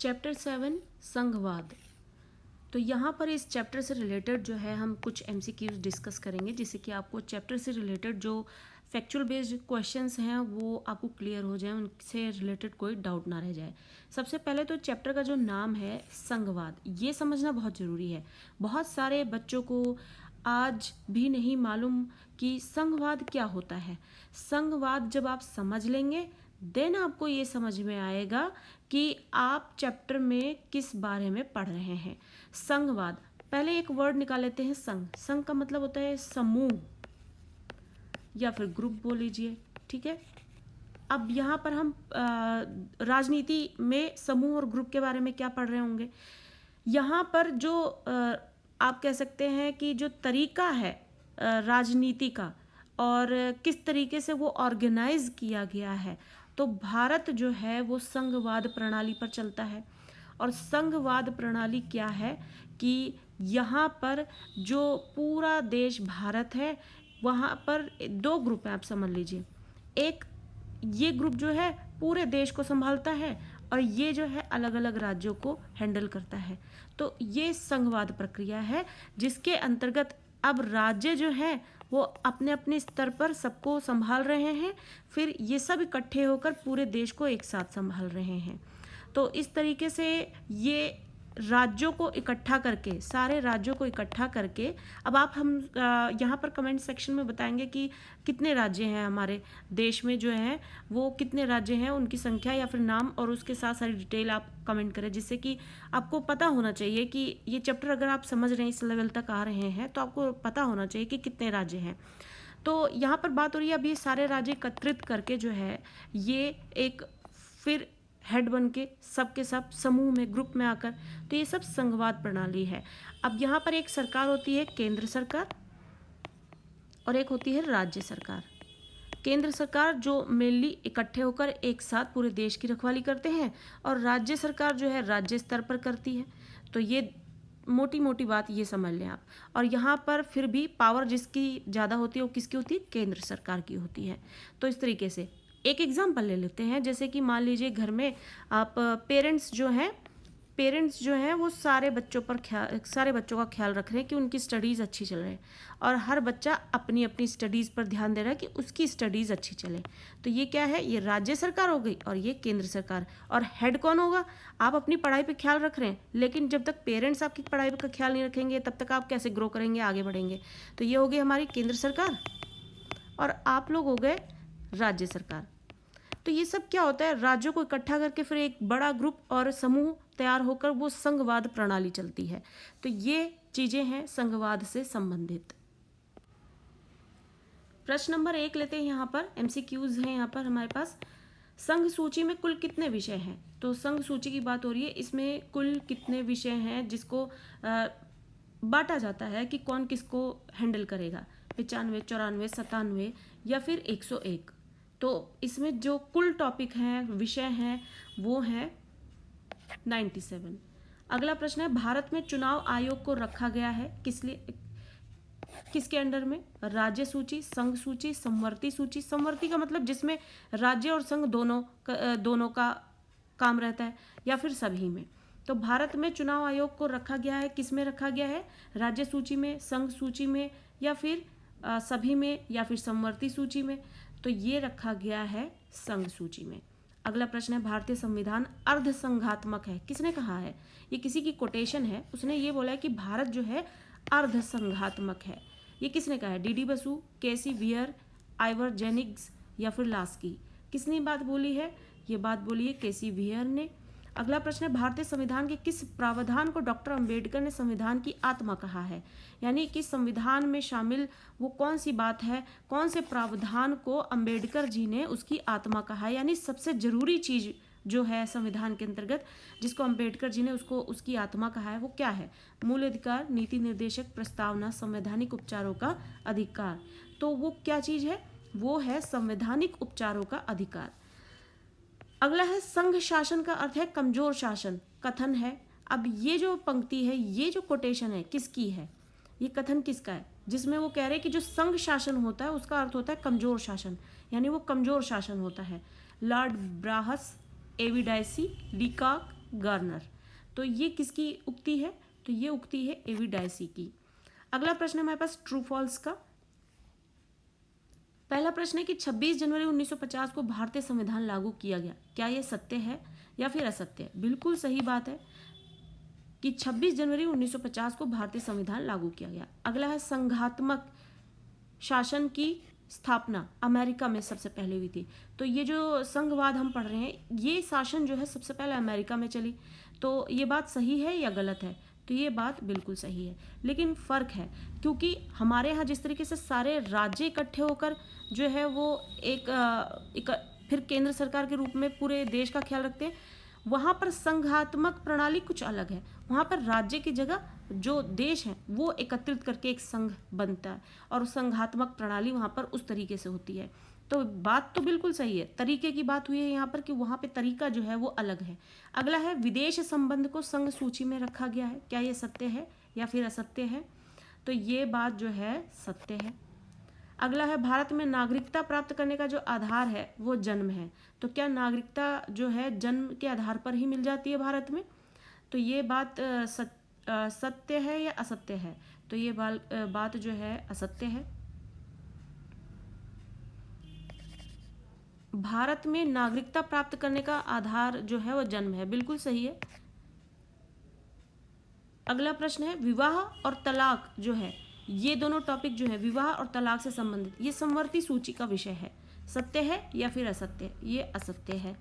Chapter 7 संघवाद। तो यहाँ पर इस चैप्टर से रिलेटेड जो है हम कुछ एमसीक्यूज डिस्कस करेंगे, जिससे कि आपको चैप्टर से रिलेटेड जो फैक्चुअल बेस्ड क्वेश्चंस हैं वो आपको क्लियर हो जाए, उनसे रिलेटेड कोई डाउट ना रह जाए। सबसे पहले तो चैप्टर का जो नाम है संघवाद, ये समझना बहुत ज़रूरी है। बहुत सारे बच्चों को आज भी नहीं मालूम कि संघवाद क्या होता है। संघवाद जब आप समझ लेंगे देन आपको ये समझ में आएगा कि आप चैप्टर में किस बारे में पढ़ रहे हैं। संघवाद, पहले एक वर्ड निकाल लेते हैं। संघ, संघ का मतलब होता है समूह या फिर ग्रुप बोल लीजिए, ठीक है। अब यहाँ पर हम राजनीति में समूह और ग्रुप के बारे में क्या पढ़ रहे होंगे। यहाँ पर जो आप कह सकते हैं कि जो तरीका है राजनीति का और किस तरीके से वो ऑर्गेनाइज किया गया है, तो भारत जो है वो संघवाद प्रणाली पर चलता है। और संघवाद प्रणाली क्या है कि यहाँ पर जो पूरा देश भारत है, वहाँ पर दो ग्रुप हैं, आप समझ लीजिए। एक ये ग्रुप जो है पूरे देश को संभालता है और ये जो है अलग अलग राज्यों को हैंडल करता है। तो ये संघवाद प्रक्रिया है, जिसके अंतर्गत अब राज्य जो है वो अपने अपने स्तर पर सबको संभाल रहे हैं, फिर ये सब इकट्ठे होकर पूरे देश को एक साथ संभाल रहे हैं। तो इस तरीके से ये राज्यों को इकट्ठा करके, सारे राज्यों को इकट्ठा करके, अब आप हम यहाँ पर कमेंट सेक्शन में बताएंगे कि कितने राज्य हैं हमारे देश में, जो हैं वो कितने राज्य हैं, उनकी संख्या या फिर नाम, और उसके साथ सारी डिटेल आप कमेंट करें, जिससे कि आपको पता होना चाहिए कि ये चैप्टर अगर आप समझ रहे हैं, इस लेवल तक आ रहे हैं, तो आपको पता होना चाहिए कि कितने राज्य हैं। तो यहाँ पर बात हो रही है अब ये सारे राज्य एकत्रित करके जो है ये एक फिर हेड बन के सब के सब समूह में, ग्रुप में आकर, तो ये सब संघवाद प्रणाली है। अब यहाँ पर एक सरकार होती है केंद्र सरकार और एक होती है राज्य सरकार। केंद्र सरकार जो मेनली इकट्ठे होकर एक साथ पूरे देश की रखवाली करते हैं, और राज्य सरकार जो है राज्य स्तर पर करती है। तो ये मोटी मोटी बात ये समझ लें आप। और यहाँ पर फिर भी पावर जिसकी ज़्यादा होती है वो किसकी होती है, केंद्र सरकार की होती है। तो इस तरीके से एक एग्जाम्पल ले लेते हैं, जैसे कि मान लीजिए घर में आप पेरेंट्स जो हैं वो सारे बच्चों का ख्याल रख रहे हैं कि उनकी स्टडीज़ अच्छी चल रही है, और हर बच्चा अपनी अपनी स्टडीज़ पर ध्यान दे रहा है कि उसकी स्टडीज़ अच्छी चले। तो ये क्या है, ये राज्य सरकार हो गई और ये केंद्र सरकार। और हेड कौन होगा, आप अपनी पढ़ाई पे ख्याल रख रहे हैं, लेकिन जब तक पेरेंट्स आपकी पढ़ाई का ख्याल नहीं रखेंगे तब तक आप कैसे ग्रो करेंगे, आगे बढ़ेंगे। तो ये हो गई हमारी केंद्र सरकार, और आप लोग हो गए राज्य सरकार। तो ये सब क्या होता है, राज्यों को इकट्ठा करके फिर एक बड़ा ग्रुप और समूह तैयार होकर वो संघवाद प्रणाली चलती है। तो ये चीजें हैं संघवाद से संबंधित। प्रश्न नंबर 1 लेते हैं। यहाँ पर एमसीक्यूज हैं यहाँ पर हमारे पास। संघ सूची में कुल कितने विषय हैं। तो संघ सूची की बात हो रही है, इसमें कुल कितने विषय हैं जिसको बांटा जाता है कि कौन किसको हैंडल करेगा, 95, 94, 97 या फिर 101। तो इसमें जो कुल टॉपिक हैं, विषय हैं, वो हैं 97। अगला प्रश्न है, भारत में चुनाव आयोग को रखा गया है किसके अंडर में, राज्य सूची, संघ सूची, समवर्ती सूची। समवर्ती का मतलब जिसमें राज्य और संघ दोनों का काम रहता है, या फिर सभी में। तो भारत में चुनाव आयोग को रखा गया है, किस में रखा गया है, राज्य सूची में, संघ सूची में, या फिर सभी में, या फिर समवर्ती सूची में। तो ये रखा गया है संघ सूची में। अगला प्रश्न है, भारतीय संविधान अर्ध संघात्मक है, किसने कहा है, ये किसी की कोटेशन है, उसने ये बोला है कि भारत जो है अर्ध संघात्मक है। ये किसने कहा है, डीडी बसु, केसी वियर, आइवर जेनिग्स या फिर लास्की। किसने बात बोली है, ये बात बोली है केसी वियर ने। अगला प्रश्न है, भारतीय संविधान के किस प्रावधान को डॉक्टर अंबेडकर ने संविधान की आत्मा कहा है, यानी कि संविधान में शामिल वो कौन सी बात है, कौन से प्रावधान को अंबेडकर जी ने उसकी आत्मा कहा है, यानी सबसे जरूरी चीज जो है संविधान के अंतर्गत जिसको अंबेडकर जी ने उसको उसकी आत्मा कहा है, वो क्या है, मूल अधिकार, नीति निर्देशक, प्रस्तावना, संवैधानिक उपचारों का अधिकार। तो वो क्या चीज है, वो है संवैधानिक उपचारों का अधिकार। अगला है, संघ शासन का अर्थ है कमजोर शासन, कथन है। अब ये जो पंक्ति है, ये जो कोटेशन है, किसकी है, ये कथन किसका है, जिसमें वो कह रहे हैं कि जो संघ शासन होता है उसका अर्थ होता है कमजोर शासन, यानी वो कमजोर शासन होता है। Lord Bryce, A V Dicey, Leacock, Garner. तो ये किसकी उक्ति है? तो ये उक्ति है एवी डायसी की। अगला प्रश्न है हमारे पास ट्रू फॉल्स का। पहला प्रश्न है कि 26 जनवरी 1950 को भारतीय संविधान लागू किया गया, क्या यह सत्य है या फिर असत्य है? बिल्कुल सही बात है कि 26 जनवरी 1950 को भारतीय संविधान लागू किया गया। अगला है संघात्मक शासन की स्थापना अमेरिका में सबसे पहले हुई थी। तो ये जो संघवाद हम पढ़ रहे हैं, ये शासन जो है सबसे पहले अमेरिका में चली। तो ये बात सही है या गलत है? तो ये बात बिल्कुल सही है, लेकिन फ़र्क है क्योंकि हमारे यहाँ जिस तरीके से सारे राज्य इकट्ठे होकर जो है वो एक फिर केंद्र सरकार के रूप में पूरे देश का ख्याल रखते हैं, वहाँ पर संघात्मक प्रणाली कुछ अलग है। वहाँ पर राज्य की जगह जो देश है वो एकत्रित करके एक संघ बनता है और संघात्मक प्रणाली वहाँ पर उस तरीके से होती है। तो बात तो बिल्कुल सही है, तरीके की बात हुई है यहाँ पर कि वहाँ पे तरीका जो है वो अलग है। अगला है विदेश संबंध को संघ सूची में रखा गया है, क्या ये सत्य है या फिर असत्य है? तो ये बात जो है सत्य है। अगला है भारत में नागरिकता प्राप्त करने का जो आधार है वो जन्म है, तो क्या नागरिकता जो है जन्म के आधार पर ही मिल जाती है भारत में? तो ये बात सत्य है या असत्य है? तो ये बात जो है असत्य है। भारत में नागरिकता प्राप्त करने का आधार जो है वो जन्म है, बिल्कुल सही है। अगला प्रश्न है विवाह और तलाक जो है, ये दोनों टॉपिक जो है विवाह और तलाक से संबंधित, ये समवर्ती सूची का विषय है, सत्य है या फिर असत्य? ये असत्य है।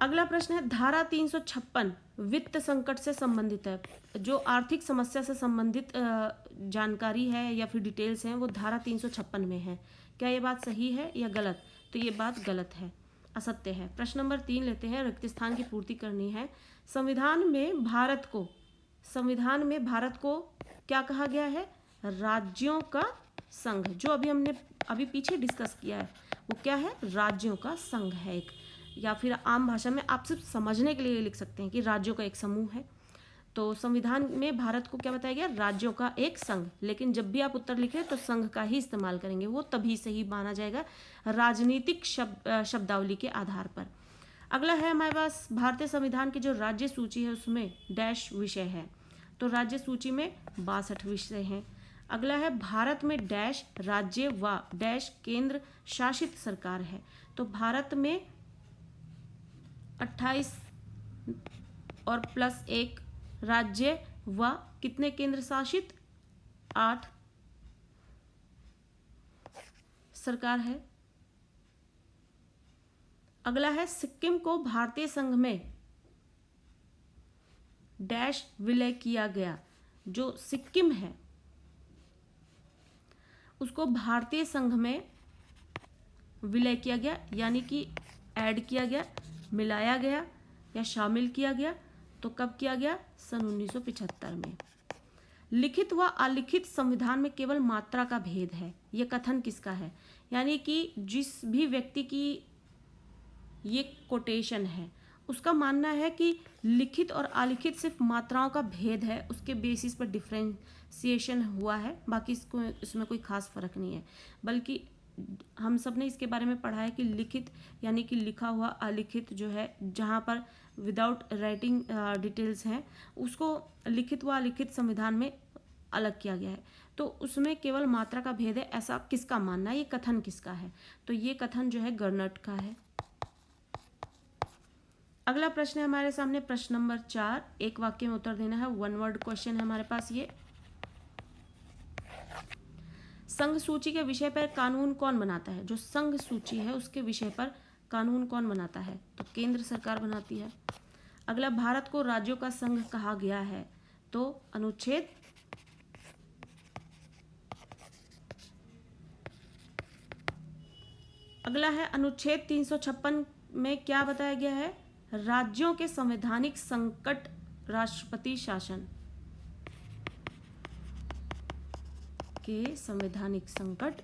अगला प्रश्न है धारा 356 वित्त संकट से संबंधित है, जो आर्थिक समस्या से संबंधित जानकारी है या फिर डिटेल्स हैं वो धारा 356 में है, क्या ये बात सही है या गलत? तो ये बात गलत है, असत्य है। प्रश्न नंबर 3 लेते हैं, रिक्त स्थान की पूर्ति करनी है। संविधान में भारत को क्या कहा गया है? राज्यों का संघ। जो हमने पीछे डिस्कस किया है वो क्या है? राज्यों का संघ है एक, या फिर आम भाषा में आप सिर्फ समझने के लिए लिख सकते हैं कि राज्यों का एक समूह है। तो संविधान में भारत को क्या बताया गया? राज्यों का एक संघ। लेकिन जब भी आप उत्तर लिखें तो संघ का ही इस्तेमाल करेंगे, वो तभी सही माना जाएगा राजनीतिक शब्दावली के आधार पर। अगला है हमारे पास भारतीय संविधान की जो राज्य सूची है उसमें डैश विषय है, तो राज्य सूची में 62 विषय हैं। अगला है भारत में डैश राज्य व डैश केंद्र शासित सरकार है, तो भारत में 28 और प्लस 1 राज्य व कितने केंद्र शासित? 8 सरकार है। अगला है सिक्किम को भारतीय संघ में डैश विलय किया गया, जो सिक्किम है उसको भारतीय संघ में विलय किया गया, यानी कि ऐड किया गया, मिलाया गया या शामिल किया गया। तो कब किया गया? सन 1975 में। लिखित व अलिखित संविधान में केवल मात्रा का भेद है, यह कथन किसका है? यानी कि जिस भी व्यक्ति की ये कोटेशन है उसका मानना है कि लिखित और अलिखित सिर्फ मात्राओं का भेद है, उसके बेसिस पर डिफरेंशिएशन हुआ है, बाकी इसमें कोई खास फर्क नहीं है। बल्कि हम सब ने इसके बारे में पढ़ा है कि लिखित यानी कि लिखा हुआ, अलिखित जो है जहाँ पर विदाउट राइटिंग डिटेल्स हैं उसको लिखित व अलिखित संविधान में अलग किया गया है, तो उसमें केवल मात्रा का भेद है, ऐसा किसका मानना है? ये कथन किसका है? तो ये कथन जो है गर्नट का है। अगला प्रश्न है हमारे सामने प्रश्न नंबर 4, एक वाक्य में उत्तर देना है, 1 वर्ड क्वेश्चन है हमारे पास। ये संघ सूची के विषय पर कानून कौन बनाता है? जो संघ सूची है उसके विषय पर कानून कौन बनाता है? तो केंद्र सरकार बनाती है। अगला, भारत को राज्यों का संघ कहा गया है, तो अनुच्छेद अगला है अनुच्छेद 356 में क्या बताया गया है? राज्यों के संवैधानिक संकट, राष्ट्रपति शासन के संवैधानिक संकट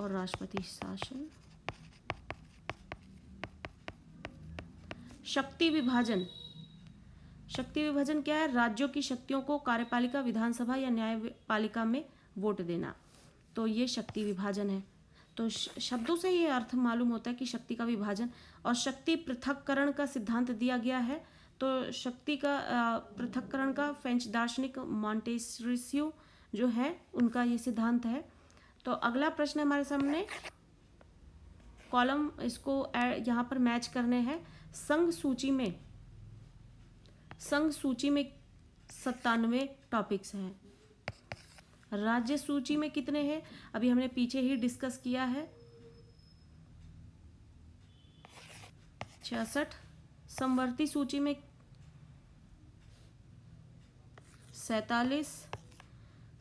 और राष्ट्रपति शासन। शक्ति विभाजन, शक्ति विभाजन क्या है? राज्यों की शक्तियों को कार्यपालिका, विधानसभा या न्यायपालिका में वोट देना, तो ये शक्ति विभाजन है। तो शब्दों से ये अर्थ मालूम होता है कि शक्ति का विभाजन और शक्ति पृथक्करण का सिद्धांत दिया गया है। तो शक्ति का पृथक्करण का फ्रेंच दार्शनिक मॉन्टेस्क्यू जो है उनका ये सिद्धांत है। तो अगला प्रश्न हमारे सामने, कॉलम इसको यहाँ पर मैच करने हैं। संघ सूची में 97 टॉपिक्स हैं। राज्य सूची में कितने हैं अभी हमने पीछे ही डिस्कस किया है, 66। समवर्ती सूची में 47।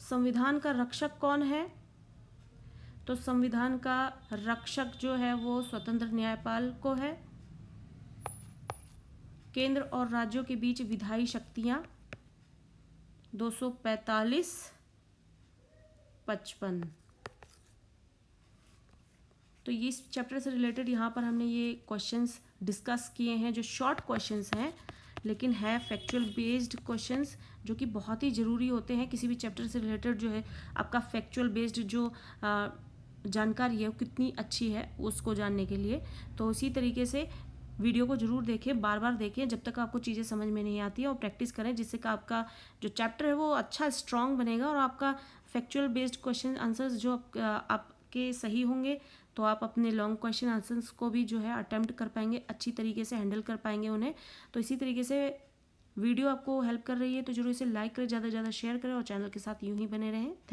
संविधान का रक्षक कौन है? तो संविधान का रक्षक जो है वो स्वतंत्र न्यायपाल को है। केंद्र और राज्यों के बीच विधायी शक्तियां 245, 55। तो ये इस चैप्टर से रिलेटेड यहाँ पर हमने ये क्वेश्चंस डिस्कस किए हैं जो शॉर्ट क्वेश्चंस हैं लेकिन है फैक्चुअल बेस्ड क्वेश्चंस जो कि बहुत ही ज़रूरी होते हैं। किसी भी चैप्टर से रिलेटेड जो है आपका फैक्चुअल बेस्ड जो जानकारी है वो कितनी अच्छी है उसको जानने के लिए। तो इसी तरीके से वीडियो को ज़रूर देखें, बार बार देखें जब तक आपको चीज़ें समझ में नहीं आती है, और प्रैक्टिस करें जिससे कि आपका जो चैप्टर है वो अच्छा स्ट्रॉन्ग बनेगा और आपका फैक्चुअल बेस्ड क्वेश्चन आंसर्स जो आपके सही होंगे तो आप अपने लॉन्ग क्वेश्चन आंसर्स को भी जो है अटेम्प्ट कर पाएंगे, अच्छी तरीके से हैंडल कर पाएंगे उन्हें। तो इसी तरीके से वीडियो आपको हेल्प कर रही है तो जरूर इसे लाइक करें, ज़्यादा से ज़्यादा शेयर करें और चैनल के साथ यूं ही बने रहें। थैंक